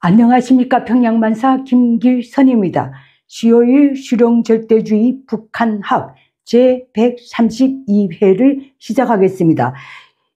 안녕하십니까. 평양만사 김길선입니다. 수요일 수령절대주의 북한학 제132회를 시작하겠습니다.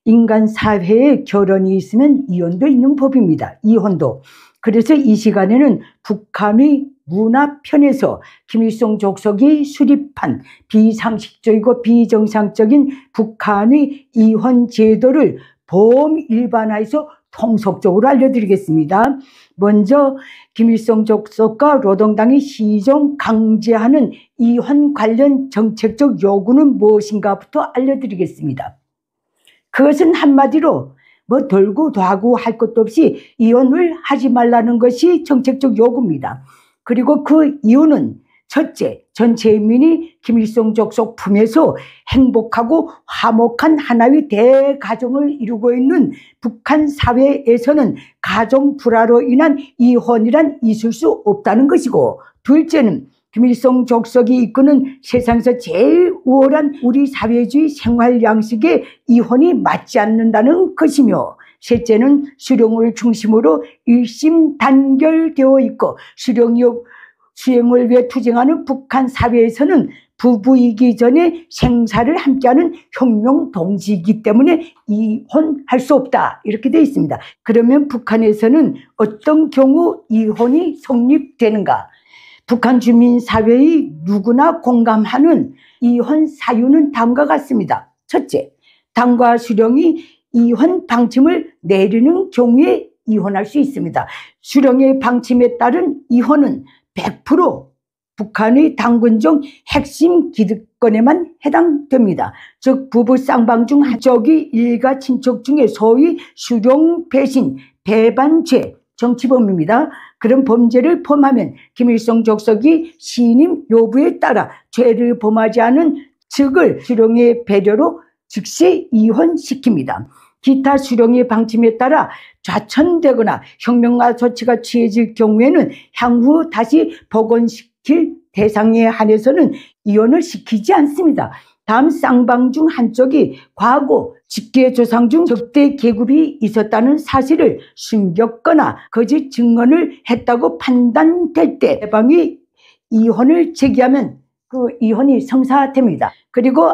인간 사회에 결혼이 있으면 이혼도 있는 법입니다. 이혼도. 그래서 이 시간에는 북한의 문화편에서 김일성 족속이 수립한 비상식적이고 비정상적인 북한의 이혼 제도를 범일반화해서 통속적으로 알려드리겠습니다. 먼저 김일성 족속과 노동당이 시종 강제하는 이혼 관련 정책적 요구는 무엇인가부터 알려드리겠습니다. 그것은 한마디로 돌고 도하고 할 것도 없이 이혼을 하지 말라는 것이 정책적 요구입니다. 그리고 그 이유는 첫째, 전체 인민이 김일성 족속 품에서 행복하고 화목한 하나의 대가정을 이루고 있는 북한 사회에서는 가정 불화로 인한 이혼이란 있을 수 없다는 것이고, 둘째는 김일성 족속이 이끄는 세상에서 제일 우월한 우리 사회주의 생활 양식에 이혼이 맞지 않는다는 것이며, 셋째는 수령을 중심으로 일심단결되어 있고 수령을 위해 투쟁하는 북한 사회에서는 부부이기 전에 생사를 함께하는 혁명 동지이기 때문에 이혼할 수 없다, 이렇게 되어 있습니다. 그러면 북한에서는 어떤 경우 이혼이 성립되는가? 북한 주민 사회의 누구나 공감하는 이혼 사유는 다음과 같습니다. 첫째, 당과 수령이 이혼 방침을 내리는 경우에 이혼할 수 있습니다. 수령의 방침에 따른 이혼은 100% 북한의 당군종 핵심 기득권에만 해당됩니다. 즉 부부 쌍방 중 한쪽이 일가 친척 중에 소위 수령 배신, 배반죄, 정치범입니다. 그런 범죄를 범하면 김일성 족속이 신임 요구에 따라 죄를 범하지 않은 측을 수령의 배려로 즉시 이혼시킵니다. 기타 수령의 방침에 따라 좌천되거나 혁명화 조치가 취해질 경우에는 향후 다시 복원시킬 대상에 한해서는 이혼을 시키지 않습니다. 다음 쌍방 중 한쪽이 과거 직계조상 중 적대 계급이 있었다는 사실을 숨겼거나 거짓 증언을 했다고 판단될 때 해방이 이혼을 제기하면 그 이혼이 성사됩니다. 그리고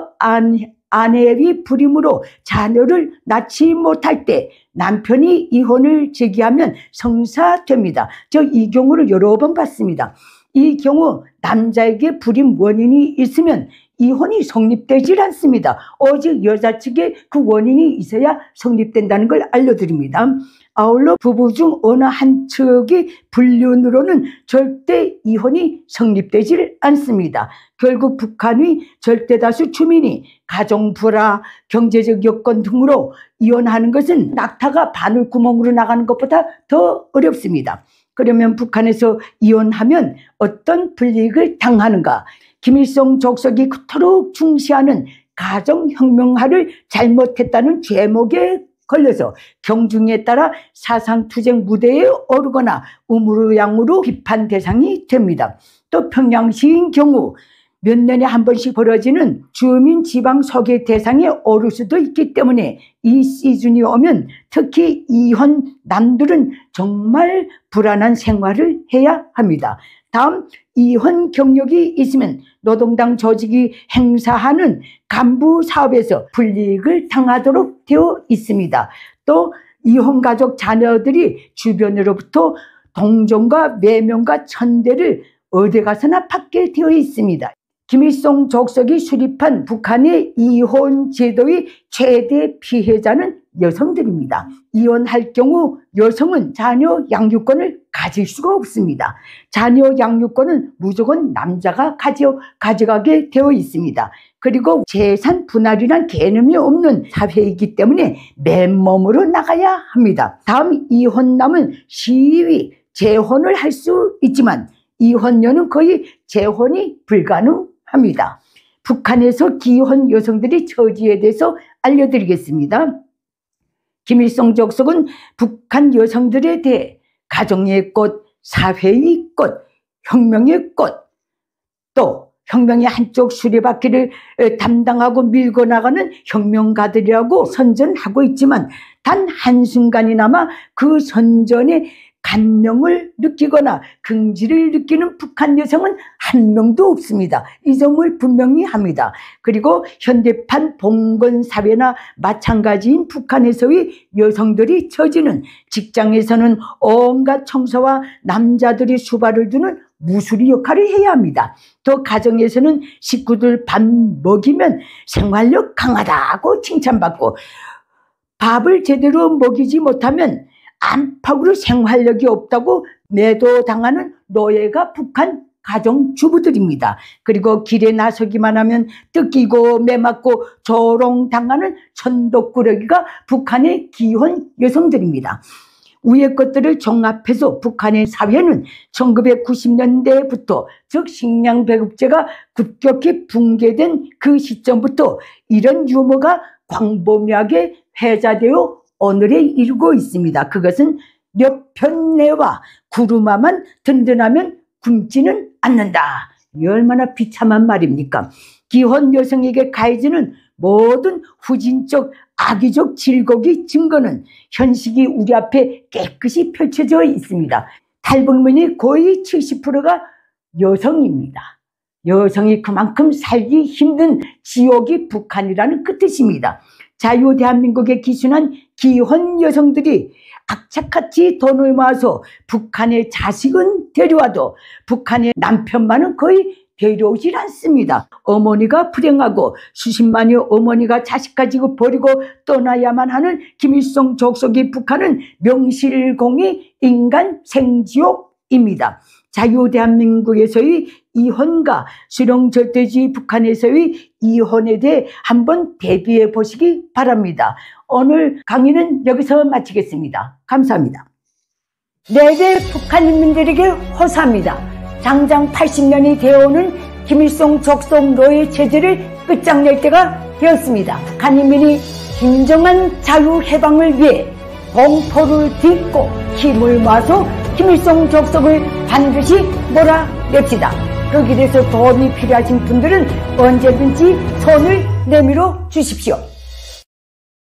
아내의 불임으로 자녀를 낳지 못할 때 남편이 이혼을 제기하면 성사됩니다. 이 경우를 여러 번 봤습니다. 이 경우 남자에게 불임 원인이 있으면 이혼이 성립되질 않습니다. 오직 여자 측에 그 원인이 있어야 성립된다는 걸 알려드립니다. 아울러 부부 중 어느 한 측이 불륜으로는 절대 이혼이 성립되질 않습니다. 결국 북한의 절대다수 주민이 가정 불화, 경제적 여건 등으로 이혼하는 것은 낙타가 바늘구멍으로 나가는 것보다 더 어렵습니다. 그러면 북한에서 이혼하면 어떤 불이익을 당하는가? 김일성 족속이 그토록 중시하는 가정혁명화를 잘못했다는 죄목에 걸려서 경중에 따라 사상투쟁 무대에 오르거나 우물우양으로 비판 대상이 됩니다. 또 평양시인 경우 몇 년에 한 번씩 벌어지는 주민 지방 소개 대상에 오를 수도 있기 때문에 이 시즌이 오면 특히 이혼 남들은 정말 불안한 생활을 해야 합니다. 다음, 이혼 경력이 있으면 노동당 조직이 행사하는 간부 사업에서 불이익을 당하도록 되어 있습니다. 또 이혼 가족 자녀들이 주변으로부터 동정과 매명과 천대를 어디 가서나 받게 되어 있습니다. 김일성 족속이 수립한 북한의 이혼 제도의 최대 피해자는 여성들입니다. 이혼할 경우 여성은 자녀 양육권을 가질 수가 없습니다. 자녀 양육권은 무조건 남자가 가져가게 되어 있습니다. 그리고 재산 분할이란 개념이 없는 사회이기 때문에 맨몸으로 나가야 합니다. 다음, 이혼남은 시위, 재혼을 할 수 있지만 이혼녀는 거의 재혼이 불가능합니다. 북한에서 기혼 여성들의 처지에 대해서 알려드리겠습니다. 김일성 족속은 북한 여성들에 대해 가정의 꽃, 사회의 꽃, 혁명의 꽃, 또 혁명의 한쪽 수레바퀴를 담당하고 밀고 나가는 혁명가들이라고 선전하고 있지만 단 한순간이나마 그 선전에 감명을 느끼거나 긍지를 느끼는 북한 여성은 한 명도 없습니다. 이 점을 분명히 합니다. 그리고 현대판 봉건 사회나 마찬가지인 북한에서의 여성들이 처지는 직장에서는 온갖 청소와 남자들이 수발을 두는 무수리 역할을 해야 합니다. 또 가정에서는 식구들 밥 먹이면 생활력 강하다고 칭찬받고, 밥을 제대로 먹이지 못하면 안팎으로 생활력이 없다고 매도당하는 노예가 북한 가정주부들입니다. 그리고 길에 나서기만 하면 뜯기고 매맞고 조롱당하는 천덕꾸러기가 북한의 기혼 여성들입니다. 위의 것들을 종합해서 북한의 사회는 1990년대부터 즉 식량 배급제가 급격히 붕괴된 그 시점부터 이런 유머가 광범위하게 회자되어 오늘에 이르고 있습니다. 그것은 몇 편내와 구루마만 든든하면 굶지는 않는다. 이 얼마나 비참한 말입니까? 기혼 여성에게 가해지는 모든 후진적 악의적 질곡의 증거는 현식이 우리 앞에 깨끗이 펼쳐져 있습니다. 탈북민이 거의 70%가 여성입니다. 여성이 그만큼 살기 힘든 지옥이 북한이라는 그 뜻입니다. 자유 대한민국에 기순한 기혼 여성들이 악착같이 돈을 모아서 북한의 자식은 데려와도 북한의 남편만은 거의 데려오질 않습니다. 어머니가 불행하고 수십만의 어머니가 자식 가지고 버리고 떠나야만 하는 김일성 족속의 북한은 명실공히 인간 생지옥입니다. 자유 대한민국에서의 이혼과 수령 절대주의 북한에서의 이혼에 대해 한번 대비해 보시기 바랍니다. 오늘 강의는 여기서 마치겠습니다. 감사합니다. 내대 북한 인민들에게 호소합니다. 장장 80년이 되어오는 김일성 족속 노예 체제를 끝장낼 때가 되었습니다. 북한 인민이 진정한 자유 해방을 위해 공포를 딛고 힘을 모아서 김일성 족속을 반드시 몰아냅시다. 그 길에서 도움이 필요하신 분들은 언제든지 손을 내밀어 주십시오.